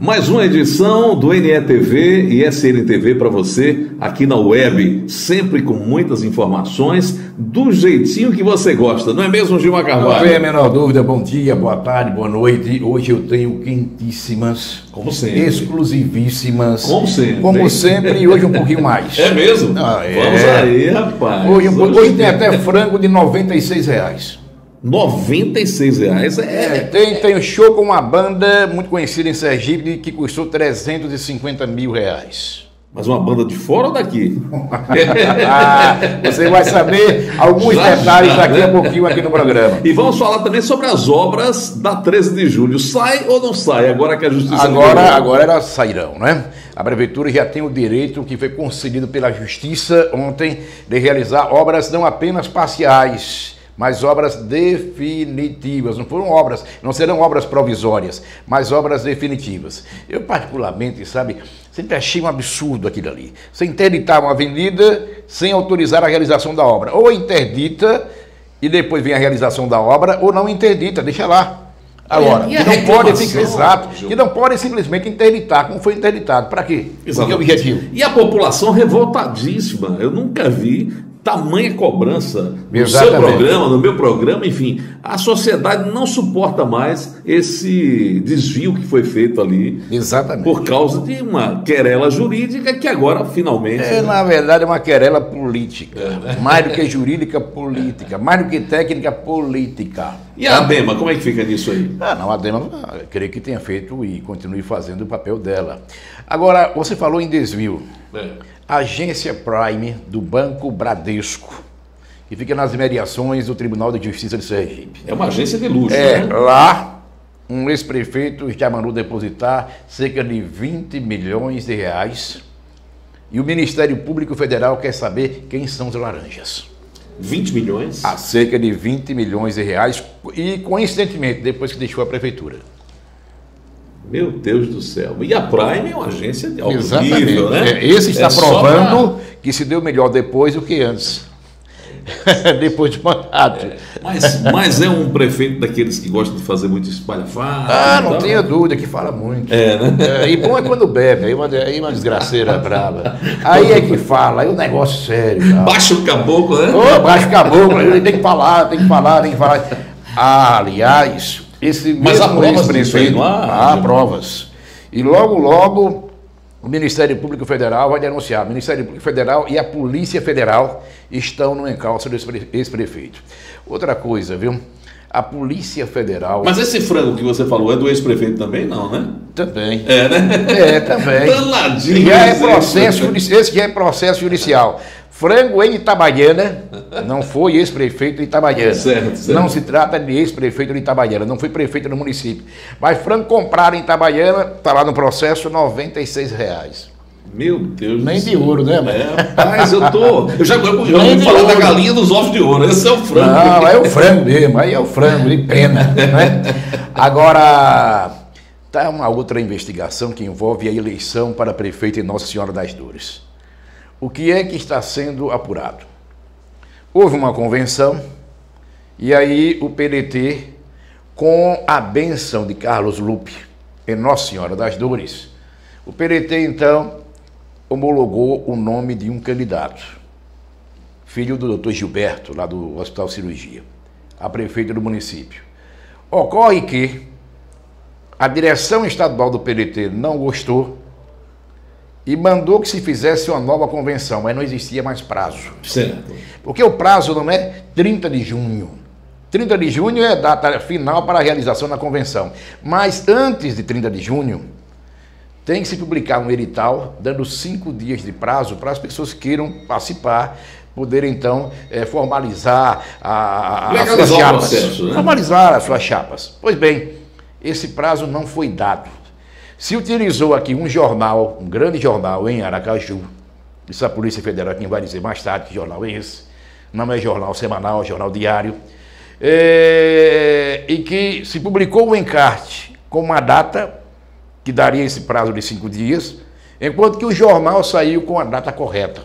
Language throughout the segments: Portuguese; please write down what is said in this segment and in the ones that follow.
Mais uma edição do NETV e SNTV para você aqui na web, sempre com muitas informações do jeitinho que você gosta, não é mesmo, Gilmar Carvalho? Não tem a menor dúvida. Bom dia, boa tarde, boa noite. Hoje eu tenho quentíssimas, como sempre, exclusivíssimas, como sempre, e hoje um pouquinho mais. É mesmo? Vamos aí, rapaz. Hoje tem até frango de R$96. R$96? Tem um show com uma banda muito conhecida em Sergipe que custou R$350 mil. Mas uma banda de fora ou daqui? Você vai saber alguns detalhes daqui a pouquinho aqui no programa. E vamos falar também sobre as obras da 13 de julho. Sai ou não sai? Agora que a Justiça... Agora elas sairão, né? A Prefeitura já tem o direito que foi concedido pela Justiça ontem de realizar obras não apenas parciais, mas obras definitivas. Não serão obras provisórias, mas obras definitivas. Eu particularmente, sempre achei um absurdo aquilo ali. Você interditar uma avenida sem autorizar a realização da obra. Ou interdita e depois vem a realização da obra, ou não interdita, deixa lá. Agora, que não pode ficar exato, que não pode simplesmente interditar, como foi interditado. Para quê? Qual é o objetivo? E a população revoltadíssima. Eu nunca vi tamanha cobrança no seu programa, no meu programa, enfim. A sociedade não suporta mais esse desvio que foi feito ali. Exatamente. Por causa de uma querela jurídica que agora finalmente... Na verdade, é uma querela política. Mais do que jurídica, política. Mais do que técnica, política. E a ADEMA, como é que fica nisso aí? A ADEMA, creio que tenha feito e continue fazendo o papel dela. Agora, você falou em desvio. Agência Prime do Banco Bradesco, que fica nas imediações do Tribunal de Justiça de Sergipe. É uma agência de luxo, né? Lá, um ex-prefeito já mandou depositar cerca de R$20 milhões e o Ministério Público Federal quer saber quem são os laranjas. 20 milhões? A cerca de R$20 milhões e, coincidentemente, depois que deixou a prefeitura. Meu Deus do céu. E a Prime é uma agência de alto nível, né? Esse está provando que se deu melhor depois do que antes. Depois de mandato. Mas é um prefeito daqueles que gosta de fazer muito espalhafato. Não tenha dúvida, que fala muito. Né? E bom é quando bebe, aí uma desgraceira brava. Aí é que fala, aí o negócio sério. Baixa o caboclo, né? Baixa o caboclo, tem que falar. Aliás... Mas há provas disso aí, não há? Há provas. E logo o Ministério Público Federal vai denunciar. O Ministério Público Federal e a Polícia Federal estão no encalço desse ex-prefeito. Outra coisa, viu? A Polícia Federal... Mas esse frango que você falou é do ex-prefeito também, não, né? Também. Né? Também. Danadinho. Esse já é processo judicial. Frango em Itabaiana, não foi ex-prefeito de Itabaiana. Certo. Não se trata de ex-prefeito de Itabaiana, não foi prefeito do município. Mas frango comprado em Itabaiana, está lá no processo, R$96. Meu Deus. Nem de ouro, né, mano? Rapaz, eu já vou falar da galinha dos ovos de ouro. Esse é o frango. Não, é o frango mesmo, aí é o frango, de pena. Né? Agora, está uma outra investigação que envolve a eleição para prefeito em Nossa Senhora das Dores. O que é que está sendo apurado? Houve uma convenção e aí o PDT, com a bênção de Carlos Lupe em Nossa Senhora das Dores, o PDT então homologou o nome de um candidato, filho do Dr. Gilberto, lá do Hospital Cirurgia, a prefeito do município. Ocorre que a direção estadual do PDT não gostou e mandou que se fizesse uma nova convenção, mas não existia mais prazo. Certo. Porque o prazo não é 30 de junho. 30 de junho é a data final para a realização da convenção. Mas antes de 30 de junho, tem que se publicar um edital, dando 5 dias de prazo para as pessoas que queiram participar, poderem então formalizar as suas chapas. Processo, né? Formalizar as suas chapas. Pois bem, esse prazo não foi dado. Se utilizou aqui um jornal, um grande jornal em Aracaju, isso a Polícia Federal quem vai dizer mais tarde que jornal é esse, não é jornal semanal, é jornal diário, e que se publicou o encarte com uma data que daria esse prazo de 5 dias, enquanto que o jornal saiu com a data correta.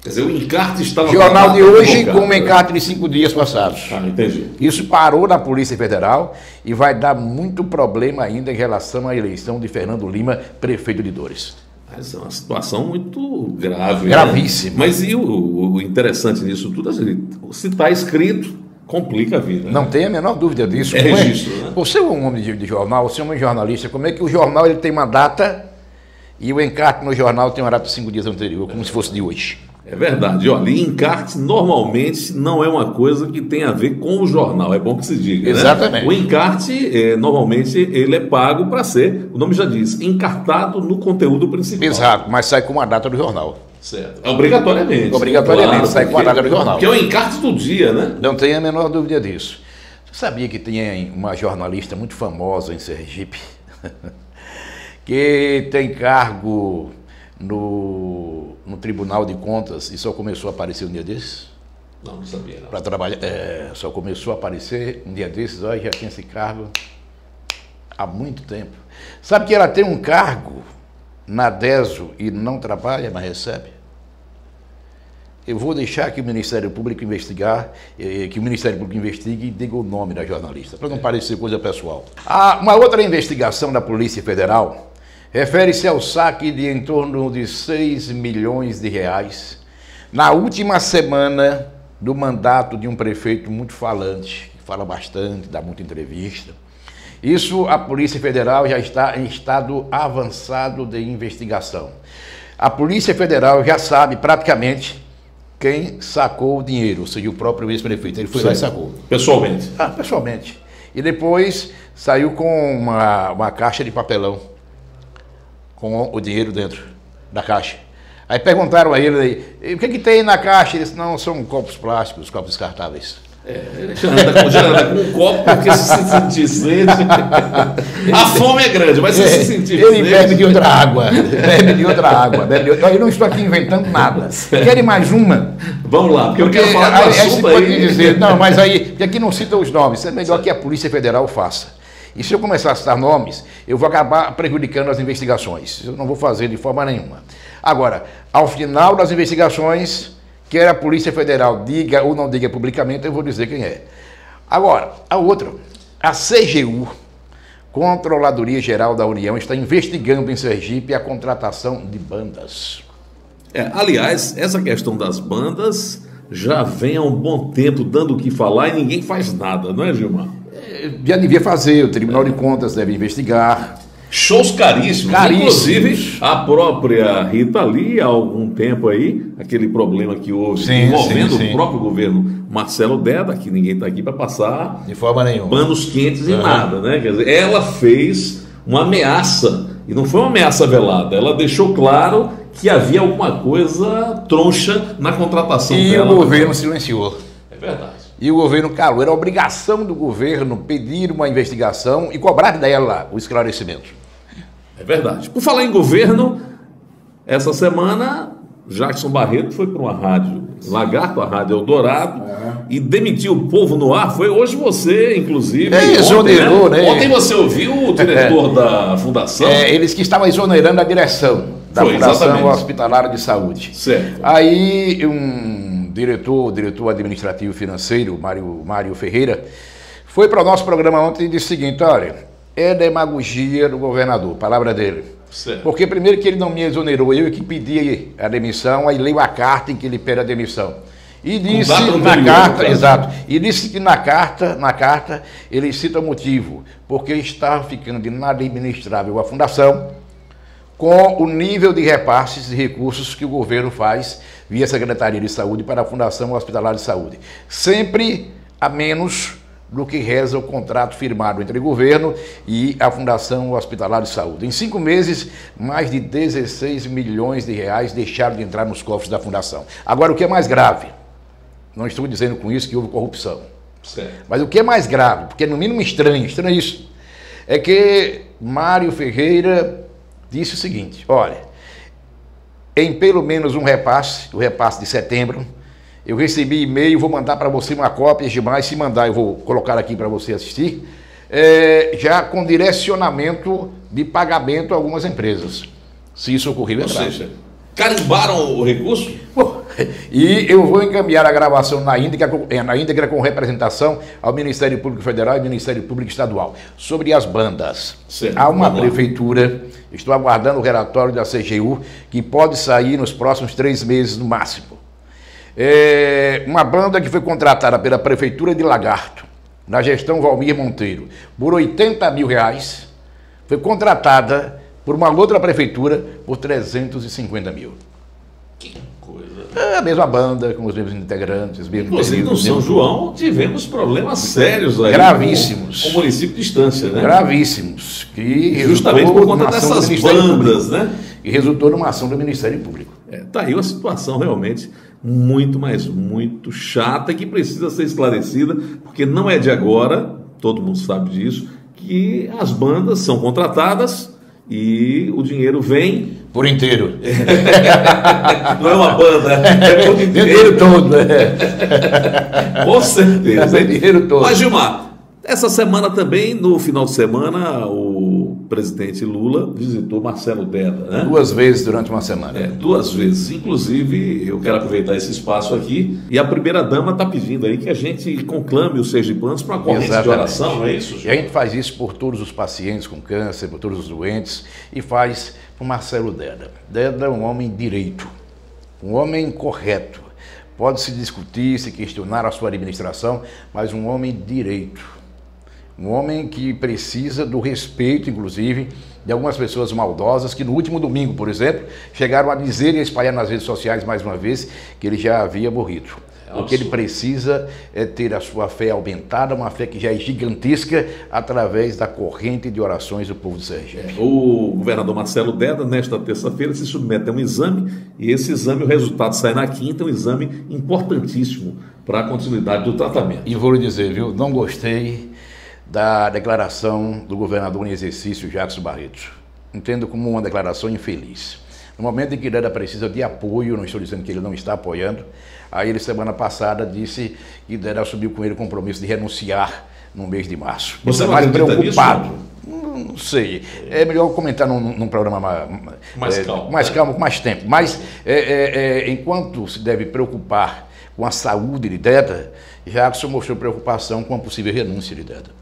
Quer dizer, o encarte estava... Jornal de hoje com um encarte de 5 dias passados. Ah, entendi. Isso parou na Polícia Federal e vai dar muito problema ainda em relação à eleição de Fernando Lima, prefeito de Dores. Essa é uma situação muito grave. Gravíssima. Né? Mas e o interessante nisso tudo, assim, se está escrito, complica a vida. Não tem a menor dúvida disso. É registro, né? Você é um homem de jornal, você é um jornalista, como é que o jornal ele tem uma data e o encarte no jornal tem uma data de 5 dias anterior, como se fosse de hoje? É verdade. Olha, e encarte normalmente não é uma coisa que tem a ver com o jornal, é bom que se diga. Exatamente. Né? O encarte, normalmente, ele é pago para ser, o nome já diz, encartado no conteúdo principal. Exato, mas sai com a data do jornal. Certo. Obrigatoriamente. Obrigatoriamente, claro, sai com a data do jornal. Porque é o encarte do dia, né? Não tem a menor dúvida disso. Você sabia que tem uma jornalista muito famosa em Sergipe, que tem cargo no Tribunal de Contas e só começou a aparecer um dia desses? Não sabia. Para trabalhar, só começou a aparecer um dia desses, olha, já tinha esse cargo há muito tempo. Sabe que ela tem um cargo na DESO e não trabalha, mas recebe? Eu vou deixar que o Ministério Público investigar, que o Ministério Público investigue e diga o nome da jornalista, para não parecer coisa pessoal. Uma outra investigação da Polícia Federal refere-se ao saque de em torno de 6 milhões de reais na última semana do mandato de um prefeito muito falante, que fala bastante, dá muita entrevista. Isso, a Polícia Federal já está em estado avançado de investigação. A Polícia Federal já sabe praticamente quem sacou o dinheiro, ou seja, o próprio ex-prefeito. Ele foi lá e sacou. Pessoalmente? Pessoalmente. E depois saiu com uma caixa de papelão, com o dinheiro dentro da caixa. Aí perguntaram a ele, o que tem na caixa? Ele disse, não, são copos plásticos, copos descartáveis. Ele já anda com um copo, porque se sentir sede... A fome é grande, mas se sentir ele sede... bebe de outra água, bebe de outra água. Eu não estou aqui inventando nada. Querem mais uma? Vamos lá, porque eu quero falar do assunto aí. Pode dizer, não, mas aí, porque aqui não cita os nomes, é melhor que a Polícia Federal faça. E se eu começar a citar nomes, eu vou acabar prejudicando as investigações. Eu não vou fazer de forma nenhuma. Agora, ao final das investigações, quer a Polícia Federal diga ou não diga publicamente, eu vou dizer quem é. Agora, a outra, a CGU, Controladoria Geral da União, está investigando em Sergipe a contratação de bandas. Aliás, essa questão das bandas já vem há um bom tempo dando o que falar e ninguém faz nada, não é, Gilmar? Já devia fazer, o Tribunal de Contas deve investigar. Shows caríssimos. Inclusive, a própria Rita Lee, há algum tempo aí, aquele problema que houve envolvendo o próprio governo Marcelo Deda, que ninguém está aqui para passar de forma nenhuma panos quentes e nada, né? Quer dizer, ela fez uma ameaça, e não foi uma ameaça velada, ela deixou claro que havia alguma coisa troncha na contratação dela. E o governo silenciou. É verdade. E o governo calou. Era obrigação do governo pedir uma investigação e cobrar dela o esclarecimento. É verdade. Por falar em governo, essa semana, Jackson Barreto foi para uma rádio, Lagarto, a Rádio Eldorado, e demitiu o povo no ar. Foi hoje você, inclusive. Exonerou, né? Ontem você ouviu o diretor da fundação? Eles que estavam exonerando a direção da Fundação Hospitalar de Saúde. Certo. Aí um diretor administrativo financeiro, Mário Ferreira, foi para o nosso programa ontem e disse o seguinte, olha, é demagogia do governador, palavra dele. Certo. Porque primeiro que ele não me exonerou, eu que pedi a demissão, aí leio a carta em que ele pede a demissão. E disse na carta, exato, e disse que na carta ele cita o motivo, porque está ficando inadministrável a fundação com o nível de repasses e recursos que o governo faz via Secretaria de Saúde para a Fundação Hospitalar de Saúde. Sempre a menos do que reza o contrato firmado entre o governo e a Fundação Hospitalar de Saúde. Em 5 meses, mais de 16 milhões de reais deixaram de entrar nos cofres da Fundação. Agora, o que é mais grave, não estou dizendo com isso que houve corrupção, certo, mas o que é mais grave, porque é no mínimo estranho isso, é que Mário Ferreira disse o seguinte, olha, em pelo menos um repasse, o repasse de setembro, eu recebi e-mail, vou mandar para você uma cópia, demais, se mandar eu vou colocar aqui para você assistir, já com direcionamento de pagamento a algumas empresas. Se isso ocorreu, é grave. Ou seja, carimbaram o recurso? E eu vou encaminhar a gravação na íntegra com representação ao Ministério Público Federal e Ministério Público Estadual sobre as bandas. Certo, há uma prefeitura, estou aguardando o relatório da CGU, que pode sair nos próximos 3 meses no máximo. Uma banda que foi contratada pela Prefeitura de Lagarto, na gestão Valmir Monteiro, por R$80 mil, foi contratada por uma outra prefeitura por 350 mil. Que coisa. É a mesma banda, com os mesmos integrantes. Inclusive no São João tivemos problemas sérios aí. Gravíssimos. Com o município de Distância, né? Gravíssimos. Que justamente por conta dessas bandas, né? E resultou numa ação do Ministério Público. Tá aí uma situação realmente muito, mas muito chata, que precisa ser esclarecida, porque não é de agora, todo mundo sabe disso, que as bandas são contratadas e o dinheiro vem por inteiro. Não é uma banda, é por inteiro. Dinheiro todo, Com certeza. Dinheiro todo. Mas, Gilmar, essa semana também, no final de semana, o presidente Lula visitou Marcelo Deda, né? 2 vezes durante uma semana. 2 vezes. Inclusive, eu quero aproveitar esse espaço aqui, e a primeira-dama está pedindo aí que a gente conclame os sergipanos para uma corrente de oração, não é isso, Gilmar? E a gente faz isso por todos os pacientes com câncer, por todos os doentes, e faz por Marcelo Deda. Deda é um homem direito, um homem correto. Pode-se discutir, se questionar a sua administração, mas um homem direito. Um homem que precisa do respeito, inclusive, de algumas pessoas maldosas que no último domingo, por exemplo, chegaram a dizer e a espalhar nas redes sociais mais uma vez que ele já havia morrido. O que ele precisa é ter a sua fé aumentada, uma fé que já é gigantesca, através da corrente de orações do povo de Sergipe. O governador Marcelo Deda, nesta terça-feira, se submete a um exame, e esse exame, o resultado sai na quinta, um exame importantíssimo para a continuidade do tratamento. E vou lhe dizer, viu, não gostei da declaração do governador em exercício, Jackson Barreto. Entendo como uma declaração infeliz. No momento em que Deda precisa de apoio, não estou dizendo que ele não está apoiando, aí ele, semana passada, disse que Deda assumiu com ele o compromisso de renunciar no mês de março. Você está mais preocupado? Não sei. É melhor comentar num programa mais calmo. Mais calmo, com mais tempo. Mas, enquanto se deve preocupar com a saúde de Deda, Jackson mostrou preocupação com a possível renúncia de Deda.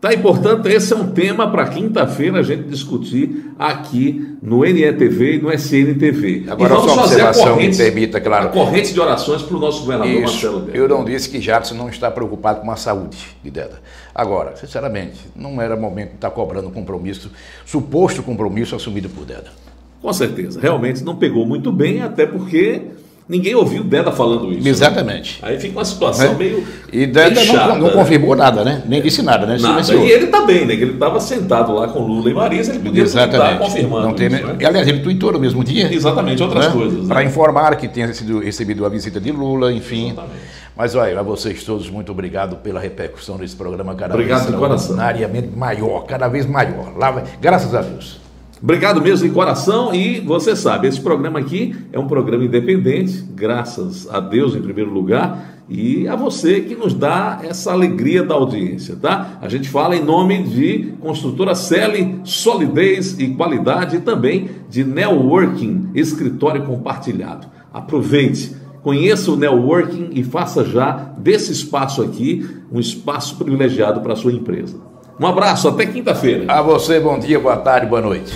Tá, e portanto, esse é um tema para quinta-feira a gente discutir aqui no NETV e no SNTV. Agora, só uma observação me permita, claro. A corrente de orações para o nosso governador Marcelo Deda. Eu não disse que Jackson não está preocupado com a saúde de Deda. Agora, sinceramente, não era momento de estar cobrando compromisso, suposto compromisso assumido por Deda. Com certeza. Realmente não pegou muito bem, até porque ninguém ouviu Deda falando isso. Exatamente. Né? Aí fica uma situação meio. E Deda não confirmou nada, né? Nem disse nada, né? Nada. E ele está bem, né? Que ele estava sentado lá com Lula e Marisa, ele podia estar confirmando. Não tem, isso, né? E, aliás, ele tuitou no mesmo dia. Exatamente, outras coisas. Para informar que tinha recebido a visita de Lula, enfim. Exatamente. Mas olha, a vocês todos, muito obrigado pela repercussão desse programa cada vez extraordinariamente maior, cada vez maior. Graças a Deus. Obrigado mesmo de coração, e você sabe, esse programa aqui é um programa independente, graças a Deus em primeiro lugar, e a você que nos dá essa alegria da audiência, tá? A gente fala em nome de Construtora Celi, solidez e qualidade, e também de Networking, escritório compartilhado. Aproveite, conheça o Networking e faça já desse espaço aqui um espaço privilegiado para a sua empresa. Um abraço, até quinta-feira. A você, bom dia, boa tarde, boa noite.